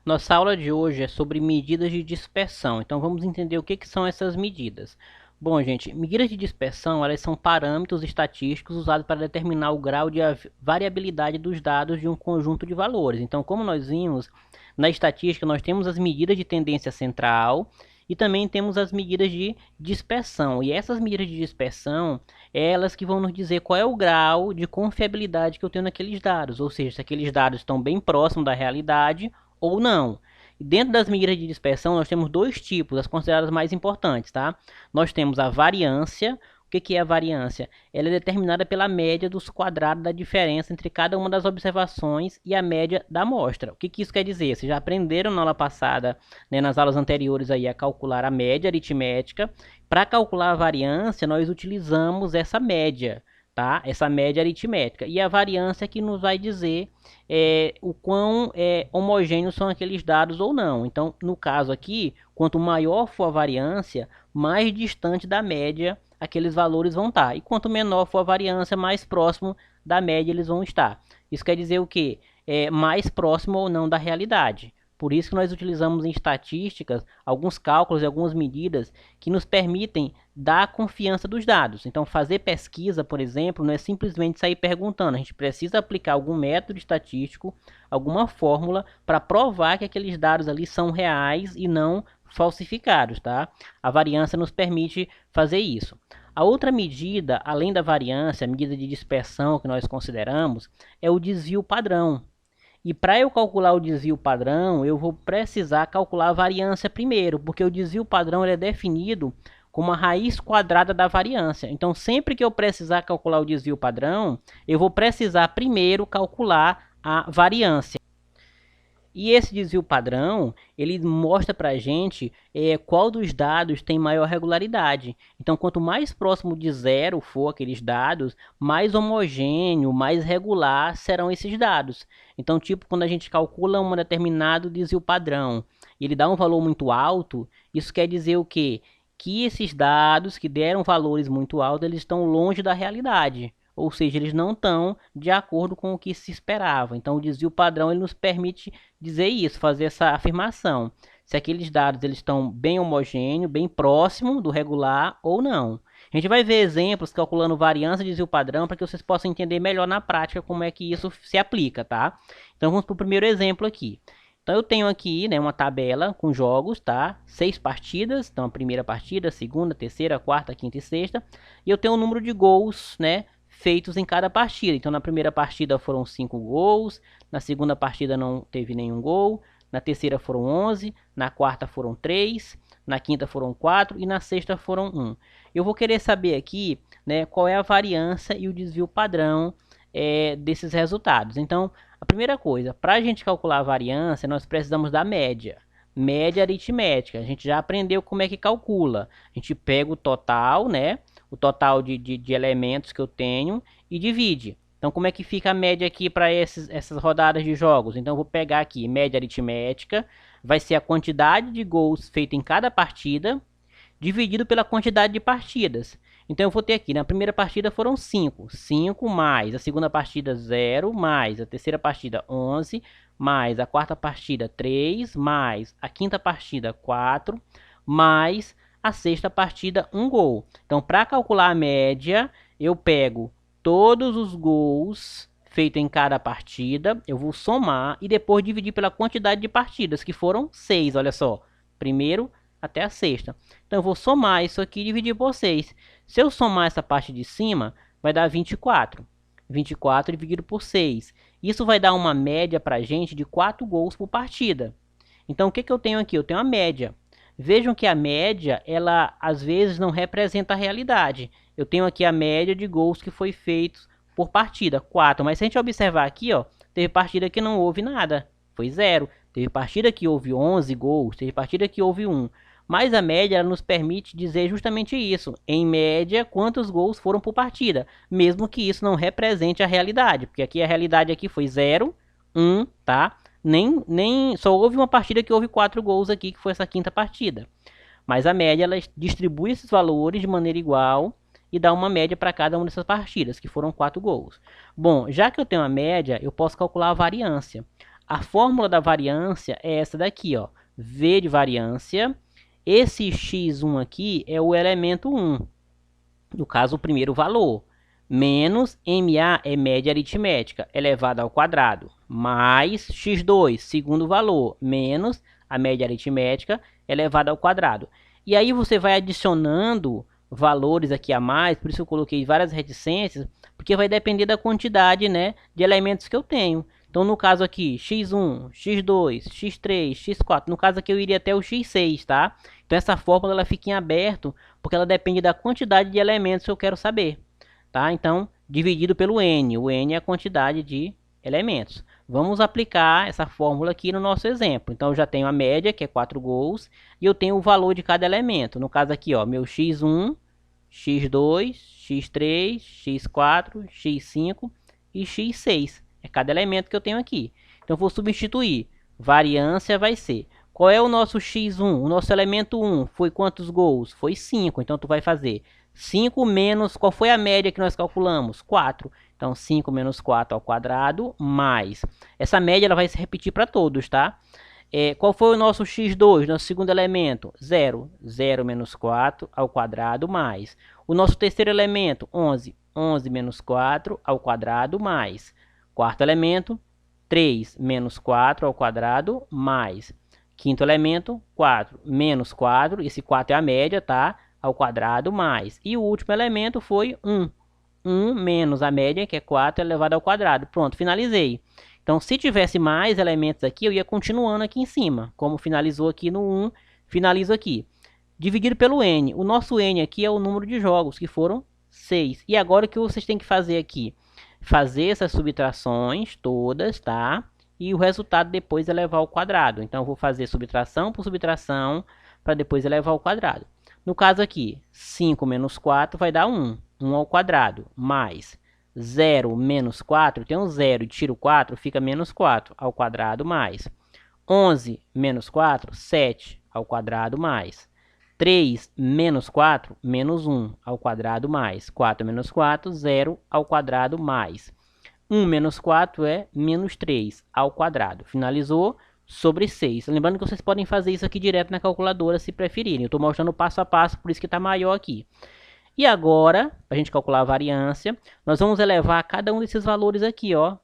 Nossa aula de hoje é sobre medidas de dispersão. Então vamos entender o que são essas medidas. Bom, gente, medidas de dispersão, elas são parâmetros estatísticos usados para determinar o grau de variabilidade dos dados de um conjunto de valores. Então, como nós vimos, na estatística nós temos as medidas de tendência central e também temos as medidas de dispersão. E essas medidas de dispersão, elas que vão nos dizer qual é o grau de confiabilidade que eu tenho naqueles dados, ou seja, se aqueles dados estão bem próximos da realidade ou não. E dentro das medidas de dispersão, nós temos dois tipos, as consideradas mais importantes, tá? Nós temos a variância. O que é a variância? Ela é determinada pela média dos quadrados da diferença entre cada uma das observações e a média da amostra. O que isso quer dizer? Vocês já aprenderam na aula passada, né, nas aulas anteriores, aí, a calcular a média aritmética. Para calcular a variância, nós utilizamos essa média, tá? Essa média aritmética. E a variância que nos vai dizer o quão homogêneos são aqueles dados ou não. Então, no caso aqui, quanto maior for a variância, mais distante da média aqueles valores vão estar. E quanto menor for a variância, mais próximo da média eles vão estar. Isso quer dizer o quê? Mais próximo ou não da realidade. Por isso que nós utilizamos em estatísticas alguns cálculos e algumas medidas que nos permitem dar a confiança dos dados. Então, fazer pesquisa, por exemplo, não é simplesmente sair perguntando. A gente precisa aplicar algum método estatístico, alguma fórmula, para provar que aqueles dados ali são reais e não falsificados, tá? A variância nos permite fazer isso. A outra medida, além da variância, a medida de dispersão que nós consideramos, é o desvio padrão. E para eu calcular o desvio padrão, eu vou precisar calcular a variância primeiro, porque o desvio padrão ele é definido como a raiz quadrada da variância. Então, sempre que eu precisar calcular o desvio padrão, eu vou precisar primeiro calcular a variância. E esse desvio padrão, ele mostra para a gente qual dos dados tem maior regularidade. Então, quanto mais próximo de zero for aqueles dados, mais homogêneo, mais regular serão esses dados. Então, tipo, quando a gente calcula um determinado desvio padrão e ele dá um valor muito alto, isso quer dizer o quê? Que esses dados que deram valores muito altos, eles estão longe da realidade. Ou seja, eles não estão de acordo com o que se esperava. Então, o desvio padrão ele nos permite dizer isso, fazer essa afirmação. Se aqueles dados eles estão bem homogêneos, bem próximo do regular ou não. A gente vai ver exemplos calculando variância de desvio padrão para que vocês possam entender melhor na prática como é que isso se aplica, tá? Então, vamos para o primeiro exemplo aqui. Então, eu tenho aqui, né, uma tabela com jogos, tá? 6 partidas. Então, a primeira partida, a segunda, a terceira, a quarta, a quinta e sexta. E eu tenho um número de gols, né, feitos em cada partida. Então, na primeira partida foram 5 gols, na segunda partida não teve nenhum gol, na terceira foram 11, na quarta foram 3, na quinta foram 4 e na sexta foram 1. Eu vou querer saber aqui, né, qual é a variância e o desvio padrão desses resultados. Então, a primeira coisa, para a gente calcular a variância, nós precisamos da média. Média aritmética. A gente já aprendeu como é que calcula. A gente pega o total, né? O total de elementos que eu tenho e divide. Então, como é que fica a média aqui para essas rodadas de jogos? Então, eu vou pegar aqui média aritmética, vai ser a quantidade de gols feita em cada partida, dividido pela quantidade de partidas. Então, eu vou ter aqui, na primeira partida foram 5. 5 mais a segunda partida 0, mais a terceira partida 11, mais a quarta partida 3, mais a quinta partida 4, mais a sexta partida 1 gol. Então, para calcular a média, eu pego todos os gols feitos em cada partida, eu vou somar e depois dividir pela quantidade de partidas, que foram 6, olha só. Primeiro até a sexta. Então, eu vou somar isso aqui e dividir por 6. Se eu somar essa parte de cima, vai dar 24. 24 dividido por 6. Isso vai dar uma média para a gente de 4 gols por partida. Então, o que eu tenho aqui? Eu tenho a média. Vejam que a média, ela às vezes não representa a realidade. Eu tenho aqui a média de gols que foi feitos por partida, 4. Mas se a gente observar aqui, ó, teve partida que não houve nada, foi 0. Teve partida que houve 11 gols, teve partida que houve 1. Mas a média ela nos permite dizer justamente isso. Em média, quantos gols foram por partida. Mesmo que isso não represente a realidade. Porque aqui a realidade aqui foi 0, 1, tá? Só houve uma partida que houve 4 gols aqui, que foi essa quinta partida. Mas a média ela distribui esses valores de maneira igual e dá uma média para cada uma dessas partidas, que foram 4 gols. Bom, já que eu tenho a média, eu posso calcular a variância. a fórmula da variância é essa daqui, ó. V de variância. Esse x1 aqui é o elemento 1. No caso, o primeiro valor. Menos MA é média aritmética, elevado ao quadrado. Mais x2, segundo valor. Menos a média aritmética, elevado ao quadrado. E aí você vai adicionando valores aqui a mais, por isso eu coloquei várias reticências, porque vai depender da quantidade, né, de elementos que eu tenho. Então, no caso aqui, x1, x2, x3, x4, no caso aqui eu iria até o x6, tá? Então, essa fórmula ela fica em aberto, porque ela depende da quantidade de elementos que eu quero saber, tá? Então, dividido pelo n, o n é a quantidade de elementos. Vamos aplicar essa fórmula aqui no nosso exemplo. Então, eu já tenho a média, que é 4 gols, e eu tenho o valor de cada elemento. No caso aqui, ó, meu x1, x2, x3, x4, x5 e x6. É cada elemento que eu tenho aqui. Então, eu vou substituir. Variância vai ser... Qual é o nosso x1? O nosso elemento 1 foi quantos gols? Foi 5. Então, tu vai fazer 5 menos... Qual foi a média que nós calculamos? 4. Então, 5 menos 4 ao quadrado, mais... Essa média ela vai se repetir para todos, tá? Qual foi o nosso x2, nosso segundo elemento? 0. 0 menos 4 ao quadrado, mais... O nosso terceiro elemento, 11. 11 menos 4 ao quadrado, mais... Quarto elemento, 3 menos 4 ao quadrado, mais... Quinto elemento, 4 menos 4, esse 4 é a média, tá? Ao quadrado, mais. E o último elemento foi 1. 1 menos a média, que é 4, elevado ao quadrado. Pronto, finalizei. Então, se tivesse mais elementos aqui, eu ia continuando aqui em cima. Como finalizou aqui no 1, finalizo aqui. Dividido pelo n. O nosso n aqui é o número de jogos, que foram 6. E agora o que vocês têm que fazer aqui? Fazer essas subtrações todas, tá? E o resultado depois elevar ao quadrado. Então, eu vou fazer subtração por subtração para depois elevar ao quadrado. No caso aqui, 5 menos 4 vai dar 1. 1 ao quadrado, mais 0 menos 4, tem um 0 e tiro 4, fica menos 4 ao quadrado, mais 11 menos 4, 7 ao quadrado, mais 3 menos 4, menos 1 ao quadrado, mais 4 menos 4, 0 ao quadrado, mais 1 menos 4 é menos 3 ao quadrado. Finalizou sobre 6. Lembrando que vocês podem fazer isso aqui direto na calculadora se preferirem. Eu estou mostrando passo a passo, por isso que está maior aqui. E agora, para a gente calcular a variância, nós vamos elevar cada um desses valores aqui, ó.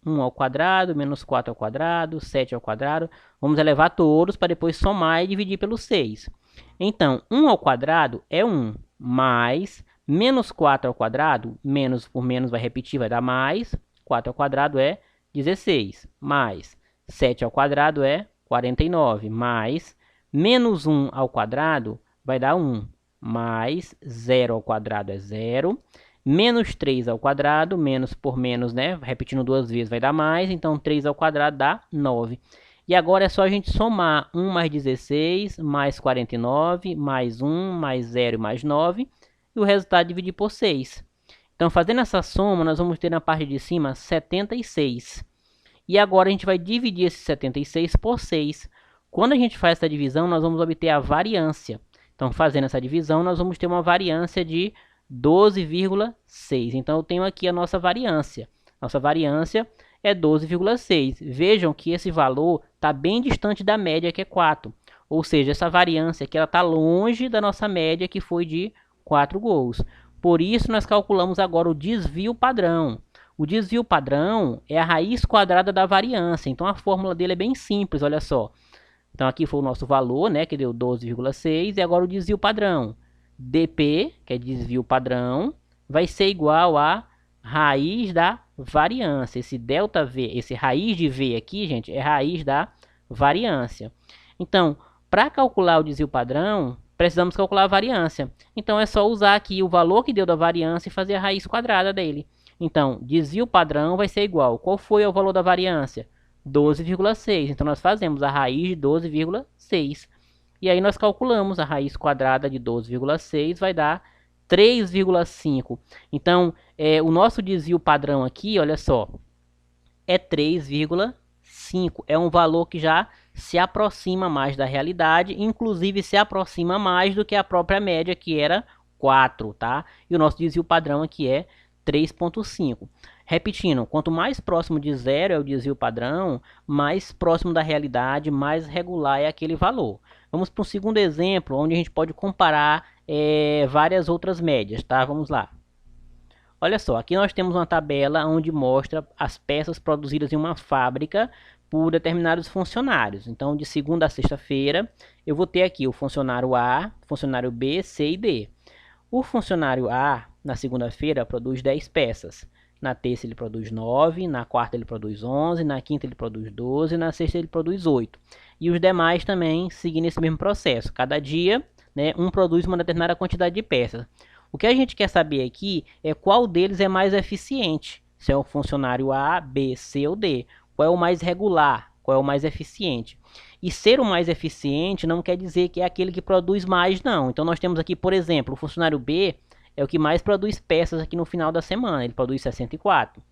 1 ao quadrado, menos 4 ao quadrado, 7 ao quadrado. Vamos elevar todos para depois somar e dividir pelo 6. Então, 1 ao quadrado é 1, mais menos 4 ao quadrado, menos por menos vai repetir, vai dar mais. 4 ao quadrado é 16, mais 7 ao quadrado é 49, mais menos 1 ao quadrado vai dar 1, mais 0 ao quadrado é 0, menos 3 ao quadrado, menos por menos, né? Repetindo duas vezes vai dar mais, então 3 ao quadrado dá 9. E agora é só a gente somar 1 mais 16, mais 49, mais 1, mais 0 e mais 9, e o resultado dividir por 6. Então, fazendo essa soma, nós vamos ter na parte de cima 76. E agora a gente vai dividir esse 76 por 6. Quando a gente faz essa divisão, nós vamos obter a variância. Então, fazendo essa divisão, nós vamos ter uma variância de 12,6. Então, eu tenho aqui a nossa variância. Nossa variância é 12,6. Vejam que esse valor está bem distante da média, que é 4. Ou seja, essa variância aqui está longe da nossa média, que foi de 4 gols. Por isso, nós calculamos agora o desvio padrão. O desvio padrão é a raiz quadrada da variância. Então, a fórmula dele é bem simples, olha só. Então, aqui foi o nosso valor, né, que deu 12,6. E agora o desvio padrão. dp, que é desvio padrão, vai ser igual a raiz da variância. Esse ΔV, esse raiz de V aqui, gente, é raiz da variância. Então, para calcular o desvio padrão, precisamos calcular a variância. Então, é só usar aqui o valor que deu da variância e fazer a raiz quadrada dele. Então, desvio padrão vai ser igual. Qual foi o valor da variância? 12,6. Então, nós fazemos a raiz de 12,6. E aí, nós calculamos a raiz quadrada de 12,6, vai dar 3,5. Então, o nosso desvio padrão aqui, olha só, é 3,5. É um valor que já se aproxima mais da realidade, inclusive se aproxima mais do que a própria média, que era 4, tá? E o nosso desvio padrão aqui é 3,5. Repetindo, quanto mais próximo de zero é o desvio padrão, mais próximo da realidade, mais regular é aquele valor. Vamos para um segundo exemplo, onde a gente pode comparar várias outras médias, tá? Vamos lá. Olha só, aqui nós temos uma tabela onde mostra as peças produzidas em uma fábrica por determinados funcionários. Então, de segunda a sexta-feira, eu vou ter aqui o funcionário A, funcionário B, C e D. O funcionário A, na segunda-feira, produz 10 peças. Na terça ele produz 9, na quarta ele produz 11, na quinta ele produz 12, na sexta ele produz 8. E os demais também seguem esse mesmo processo. Cada dia, né, um produz uma determinada quantidade de peças. O que a gente quer saber aqui é qual deles é mais eficiente. Se é o funcionário A, B, C ou D. Qual é o mais regular, qual é o mais eficiente. E ser o mais eficiente não quer dizer que é aquele que produz mais, não. Então nós temos aqui, por exemplo, o funcionário B é o que mais produz peças aqui no final da semana. Ele produz 64.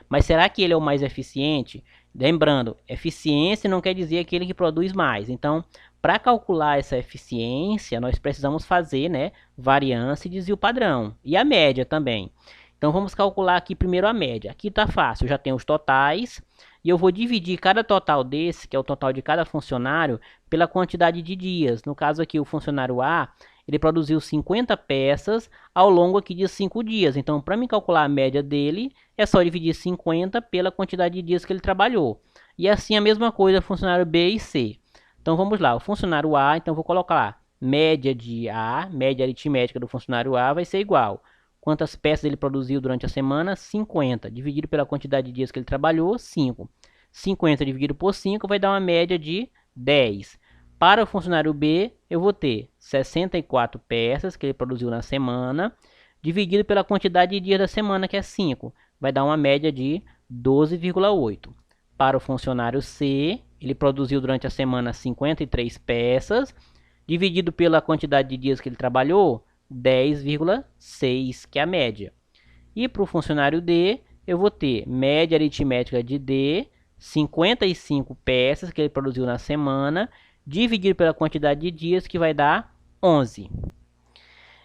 Mas será que ele é o mais eficiente? Lembrando, eficiência não quer dizer aquele que produz mais. Então, para calcular essa eficiência, nós precisamos fazer, né, variância e desvio padrão. E a média também. Então, vamos calcular aqui primeiro a média. Aqui está fácil, eu já tenho os totais. E eu vou dividir cada total desse, que é o total de cada funcionário, pela quantidade de dias. No caso aqui, o funcionário A, ele produziu 50 peças ao longo aqui de 5 dias. Então, para me calcular a média dele, é só dividir 50 pela quantidade de dias que ele trabalhou. E assim a mesma coisa, funcionário B e C. Então, vamos lá. O funcionário A, então vou colocar lá. Média de A, média aritmética do funcionário A vai ser igual. Quantas peças ele produziu durante a semana? 50. Dividido pela quantidade de dias que ele trabalhou, 5. 50 dividido por 5 vai dar uma média de 10. Para o funcionário B, eu vou ter 64 peças que ele produziu na semana, dividido pela quantidade de dias da semana, que é 5. Vai dar uma média de 12,8. Para o funcionário C, ele produziu durante a semana 53 peças, dividido pela quantidade de dias que ele trabalhou, 10,6, que é a média. E para o funcionário D, eu vou ter média aritmética de D, 55 peças que ele produziu na semana, dividido pela quantidade de dias, que vai dar 11.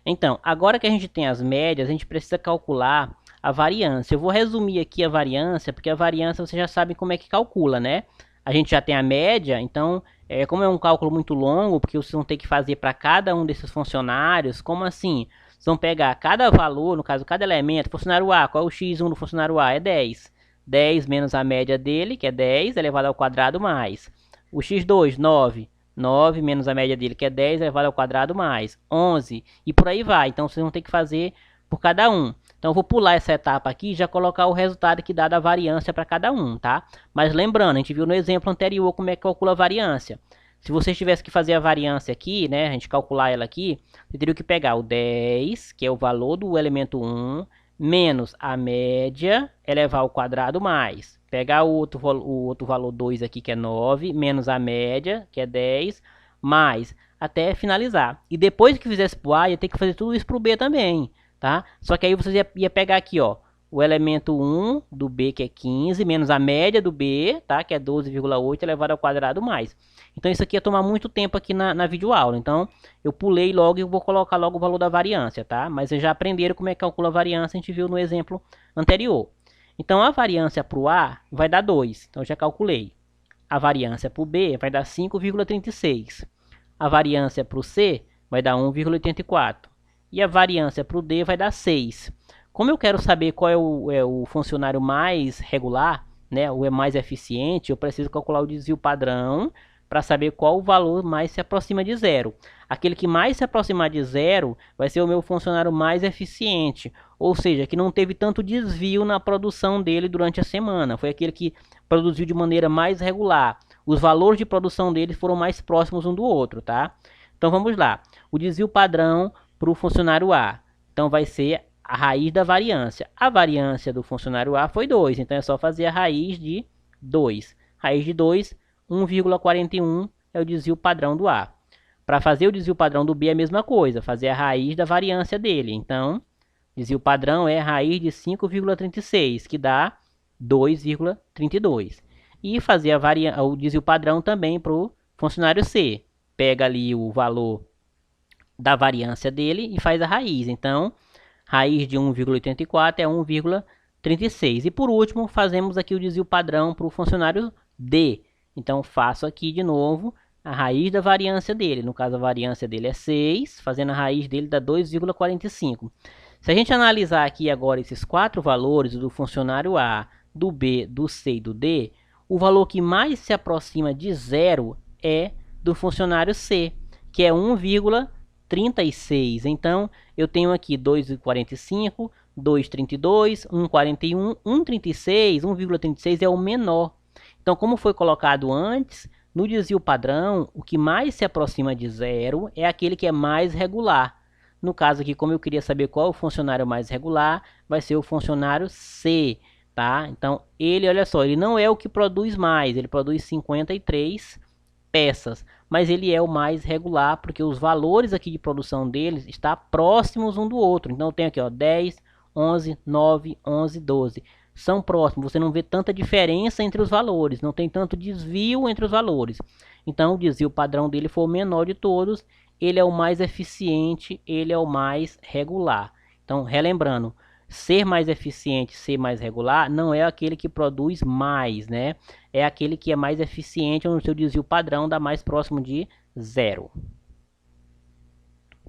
Então, agora que a gente tem as médias, a gente precisa calcular a variância. Eu vou resumir aqui a variância, porque a variância vocês já sabem como é que calcula, né? A gente já tem a média, então, como é um cálculo muito longo, porque vocês vão ter que fazer para cada um desses funcionários, como assim? Vocês vão pegar cada valor, no caso, cada elemento. Funcionário A, qual é o x1 do funcionário A? É 10. 10 menos a média dele, que é 10, elevado ao quadrado, mais. O x2, 9. 9 menos a média dele, que é 10, elevado ao quadrado, mais 11. E por aí vai. Então, vocês vão ter que fazer por cada um. Então, eu vou pular essa etapa aqui e já colocar o resultado que dá da variância para cada um, tá? Mas lembrando, a gente viu no exemplo anterior como é que calcula a variância. Se você tivesse que fazer a variância aqui, né, a gente calcular ela aqui, você teria que pegar o 10, que é o valor do elemento 1, menos a média, elevar ao quadrado, mais. Pegar o outro valor 2 aqui, que é 9, menos a média, que é 10, mais, até finalizar. E depois que fizesse para o A, ia ter que fazer tudo isso para o B também, tá? Só que aí você ia pegar aqui, ó, o elemento 1 do B, que é 15, menos a média do B, tá? Que é 12,8 elevado ao quadrado, mais. Então, isso aqui ia tomar muito tempo aqui na videoaula. Então, eu pulei logo e vou colocar logo o valor da variância, tá? Mas vocês já aprenderam como é que calcula a variância, a gente viu no exemplo anterior. Então, a variância para o A vai dar 2. Então, eu já calculei. A variância para o B vai dar 5,36. A variância para o C vai dar 1,84. E a variância para o D vai dar 6. Como eu quero saber qual é o funcionário mais regular, né, ou é mais eficiente, eu preciso calcular o desvio padrão para saber qual o valor mais se aproxima de zero. Aquele que mais se aproximar de zero vai ser o meu funcionário mais eficiente, ou seja, que não teve tanto desvio na produção dele durante a semana. Foi aquele que produziu de maneira mais regular. Os valores de produção dele foram mais próximos um do outro, tá? Então vamos lá. O desvio padrão para o funcionário A. Então vai ser a raiz da variância. A variância do funcionário A foi 2, então é só fazer a raiz de 2. Raiz de 2, 1,41 é o desvio padrão do A. Para fazer o desvio padrão do B é a mesma coisa, fazer a raiz da variância dele. Então, desvio padrão é a raiz de 5,36, que dá 2,32. E fazer o desvio padrão também para o funcionário C. Pega ali o valor da variância dele e faz a raiz. Então, raiz de 1,84 é 1,32. 36. E por último, fazemos aqui o desvio padrão para o funcionário D. Então, faço aqui de novo a raiz da variância dele. No caso, a variância dele é 6, fazendo a raiz dele dá 2,45. Se a gente analisar aqui agora esses quatro valores do funcionário A, do B, do C e do D, o valor que mais se aproxima de zero é do funcionário C, que é 1,36. Então, eu tenho aqui 2,45, 2,32, 1,41, 1,36, 1,36 é o menor. Então, como foi colocado antes, no desvio padrão, o que mais se aproxima de zero é aquele que é mais regular. No caso aqui, como eu queria saber qual é o funcionário mais regular, vai ser o funcionário C, tá? Então, ele, olha só, ele não é o que produz mais, ele produz 53 peças, mas ele é o mais regular, porque os valores aqui de produção deles estão próximos um do outro. Então, eu tenho aqui, ó, 10, 11, 9, 11, 12. São próximos, você não vê tanta diferença entre os valores, não tem tanto desvio entre os valores. Então, o desvio padrão dele foi o menor de todos, ele é o mais eficiente, ele é o mais regular. Então, relembrando, ser mais eficiente, ser mais regular, não é aquele que produz mais, né? É aquele que é mais eficiente, onde o seu desvio padrão dá mais próximo de zero.